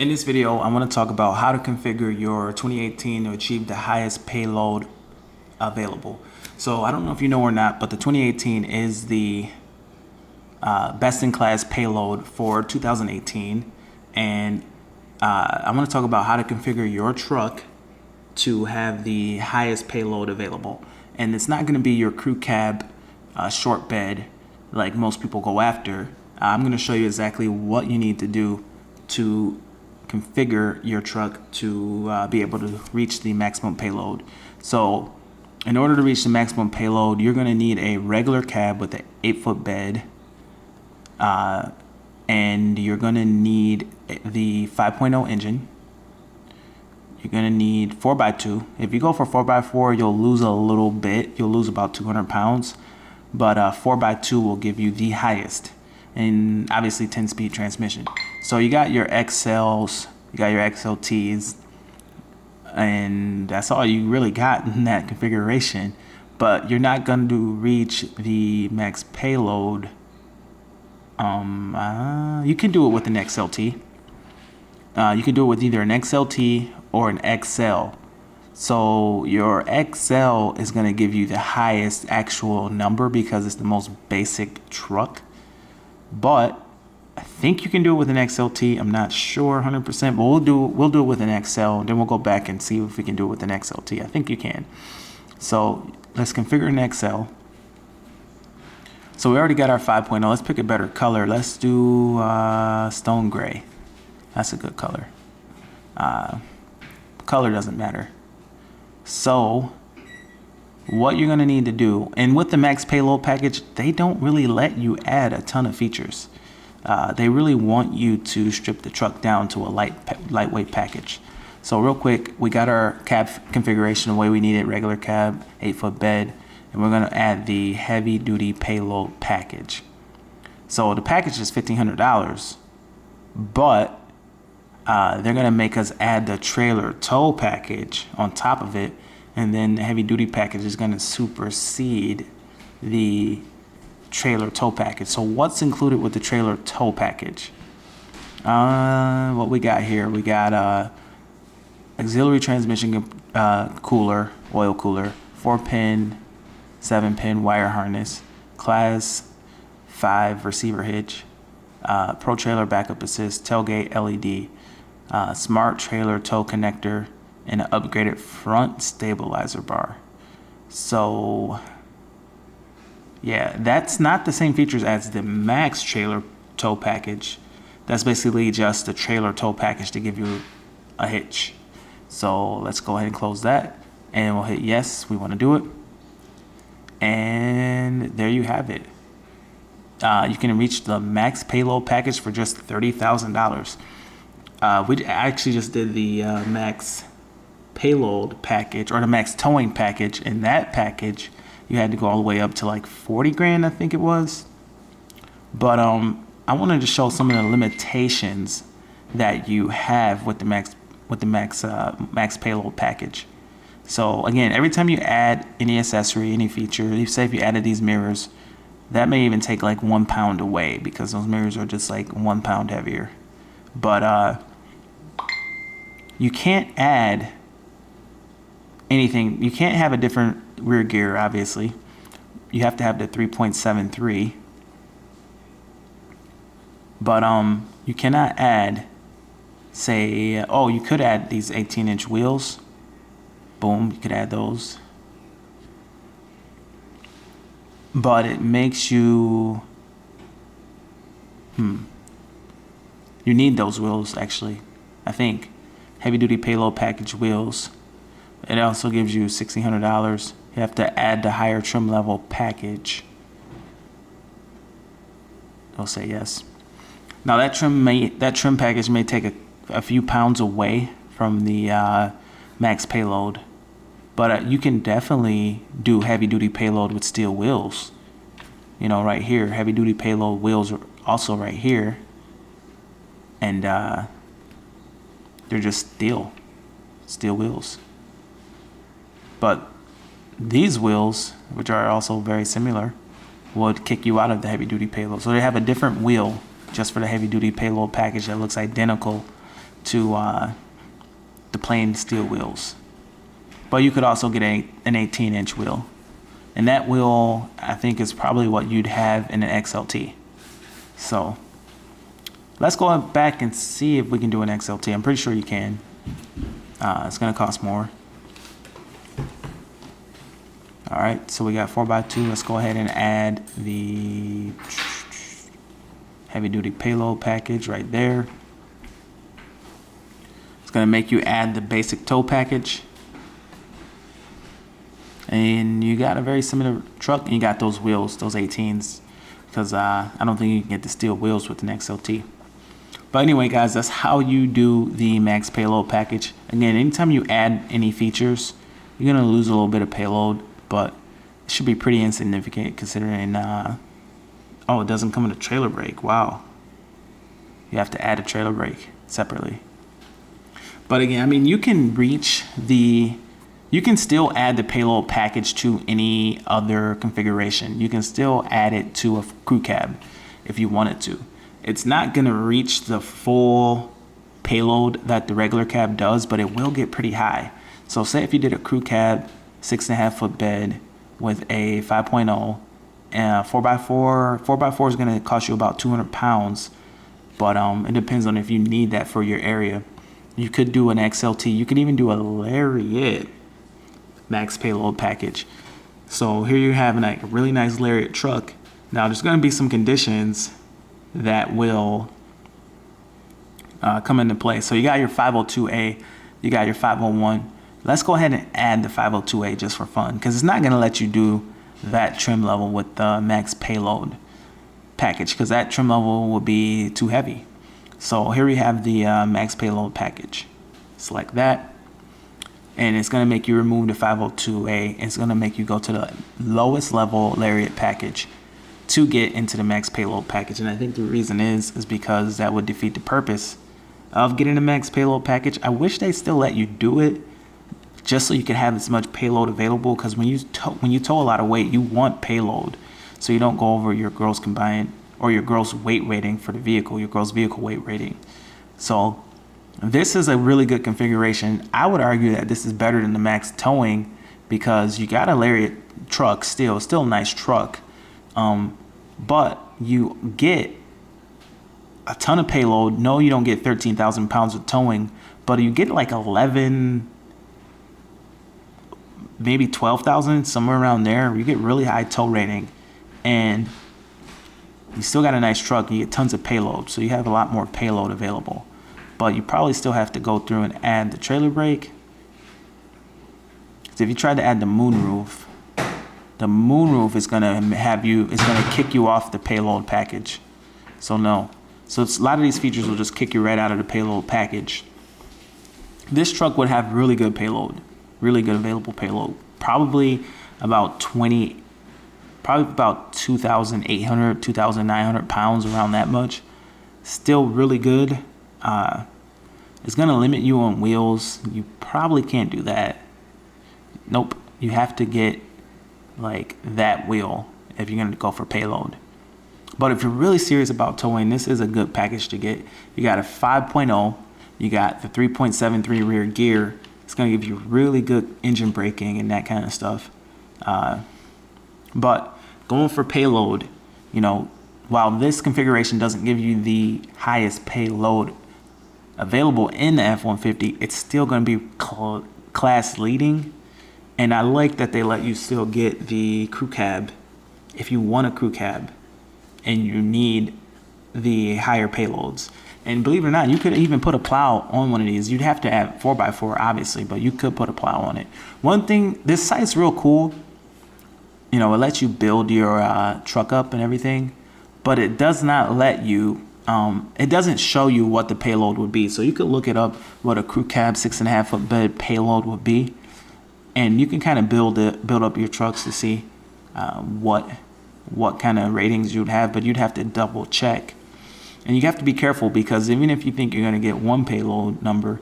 In this video, I want to talk about how to configure your 2018 to achieve the highest payload available. So I don't know if you know or not, but the 2018 is the best-in-class payload for 2018. And I want to talk about how to configure your truck to have the highest payload available. And it's not going to be your crew cab short bed like most people go after. I'm going to show you exactly what you need to do to configure your truck to be able to reach the maximum payload. So in order to reach the maximum payload, you're going to need a regular cab with an 8-foot bed, and you're going to need the 5.0 engine. You're going to need 4x2. If you go for 4x4, you'll lose a little bit. You'll lose about 200 pounds, but 4x2 will give you the highest, and obviously 10-speed transmission. So you got your XLs, you got your XLTs, and that's all you really got in that configuration. But you're not going to reach the max payload. You can do it with an XLT. You can do it with either an XLT or an XL. So your XL is going to give you the highest actual number because it's the most basic truck. But I think you can do it with an XLT. I'm not sure 100%, but we'll do it with an XL. Then we'll go back and see if we can do it with an XLT. I think you can. So let's configure an XL. So we already got our 5.0. Let's pick a better color. Let's do stone gray. That's a good color. Color doesn't matter. So what you're going to need to do, and with the max payload package, they don't really let you add a ton of features. They really want you to strip the truck down to a lightweight package. So real quick, we got our cab configuration the way we need it: regular cab, 8-foot bed, and we're going to add the heavy duty payload package. So the package is $1,500, but they're going to make us add the trailer tow package on top of it, and then the heavy duty package is going to supersede the trailer tow package. So what's included with the trailer tow package? What we got here, we got auxiliary transmission cooler, oil cooler, 4-pin, 7-pin wire harness, class 5 receiver hitch, pro trailer backup assist, tailgate LED, smart trailer tow connector, and an upgraded front stabilizer bar. So yeah, that's not the same features as the max trailer tow package. That's basically just the trailer tow package to give you a hitch. So let's go ahead and close that, and we'll hit yes, we want to do it. And there you have it. You can reach the max payload package for just $30,000. We actually just did the max payload package, or the max towing package. In that package, you had to go all the way up to like 40 grand, I think it was. But I wanted to show some of the limitations that you have with the max payload package. So again, every time you add any accessory, any feature, you say if you added these mirrors, that may even take like 1 pound away because those mirrors are just like 1 pound heavier. But you can't add anything. You can't have a different rear gear, obviously. You have to have the 3.73. But you cannot add, say, oh, you could add these 18-inch wheels. Boom, you could add those. But it makes you you need those wheels, actually, I think. Heavy duty payload package wheels. It also gives you $1,600. You have to add the higher trim level package. I'll say yes. Now that trim package may take a few pounds away from the max payload, but you can definitely do heavy duty payload with steel wheels. You know, right here, heavy duty payload wheels are also right here, and they're just steel wheels. But these wheels, which are also very similar, would kick you out of the heavy duty payload. So they have a different wheel just for the heavy duty payload package that looks identical to the plain steel wheels. But you could also get an 18-inch wheel. And that wheel, I think, is probably what you'd have in an XLT. So let's go back and see if we can do an XLT. I'm pretty sure you can. It's going to cost more. All right, so we got 4x2. Let's go ahead and add the heavy-duty payload package right there. It's going to make you add the basic tow package. And you got a very similar truck, and you got those wheels, those 18s, because I don't think you can get the steel wheels with an XLT. But anyway, guys, that's how you do the max payload package. Again, anytime you add any features, you're going to lose a little bit of payload, but it should be pretty insignificant considering, oh, it doesn't come with a trailer brake. Wow. You have to add a trailer brake separately. But again, I mean, you can still add the payload package to any other configuration. You can still add it to a crew cab if you wanted to. It's not going to reach the full payload that the regular cab does, but it will get pretty high. So say if you did a crew cab, 6.5 foot bed with a 5.0 and 4x4, 4x4 is going to cost you about 200 pounds, but it depends on if you need that for your area. You could do an XLT. You could even do a Lariat max payload package. So here you're having like a really nice Lariat truck. Now there's going to be some conditions that will come into play. So you got your 502A, you got your 501. Let's go ahead and add the 502A just for fun, because it's not going to let you do that trim level with the max payload package, because that trim level will be too heavy. So here we have the max payload package. Select that, and it's going to make you remove the 502A. It's going to make you go to the lowest level Lariat package to get into the max payload package. And I think the reason is because that would defeat the purpose of getting the max payload package. I wish they still let you do it just so you can have as much payload available, because when you tow a lot of weight, you want payload so you don't go over your gross combined or your gross weight rating for the vehicle, your gross vehicle weight rating. So this is a really good configuration. I would argue that this is better than the max towing, because you got a Lariat truck, still a nice truck, but you get a ton of payload. No, you don't get 13,000 pounds of towing, but you get like 11, maybe 12,000, somewhere around there. You get really high tow rating, and you still got a nice truck. You get tons of payload, so you have a lot more payload available. But you probably still have to go through and add the trailer brake. So if you try to add the moonroof is gonna kick you off the payload package. So no. So a lot of these features will just kick you right out of the payload package. This truck would have really good payload, really good available payload. Probably about 2,800, 2,900 pounds, around that much. Still really good. It's gonna limit you on wheels. You probably can't do that. Nope. You have to get like that wheel if you're gonna go for payload. But if you're really serious about towing, this is a good package to get. You got a 5.0, you got the 3.73 rear gear. It's gonna give you really good engine braking and that kind of stuff. But going for payload, while this configuration doesn't give you the highest payload available in the F150, it's still going to be class leading. And I like that they let you still get the crew cab if you want a crew cab and you need the higher payloads. And believe it or not, you could even put a plow on one of these. You'd have to add 4x4 obviously, but you could put a plow on it. One thing, this site's real cool. It lets you build your truck up and everything, but it does not let you, it doesn't show you what the payload would be. So you could look it up, what a crew cab 6.5 foot bed payload would be, and you can kind of build up your trucks to see what kind of ratings you'd have, but you'd have to double check. And you have to be careful, because even if you think you're going to get one payload number,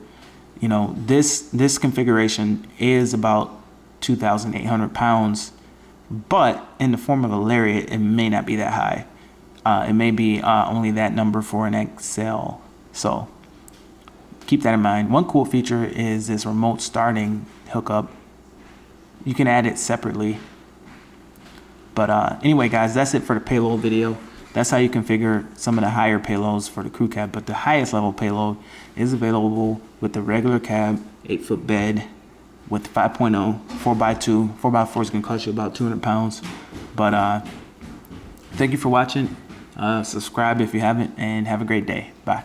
this configuration is about 2,800 pounds. But in the form of a Lariat, it may not be that high. It may be only that number for an XL. So keep that in mind. One cool feature is this remote starting hookup. You can add it separately. But anyway, guys, that's it for the payload video. That's how you configure some of the higher payloads for the crew cab. But the highest level payload is available with the regular cab, 8-foot bed with 5.0, 4x2. 4x4 is going to cost you about 200 pounds. But thank you for watching. Subscribe if you haven't, and have a great day. Bye.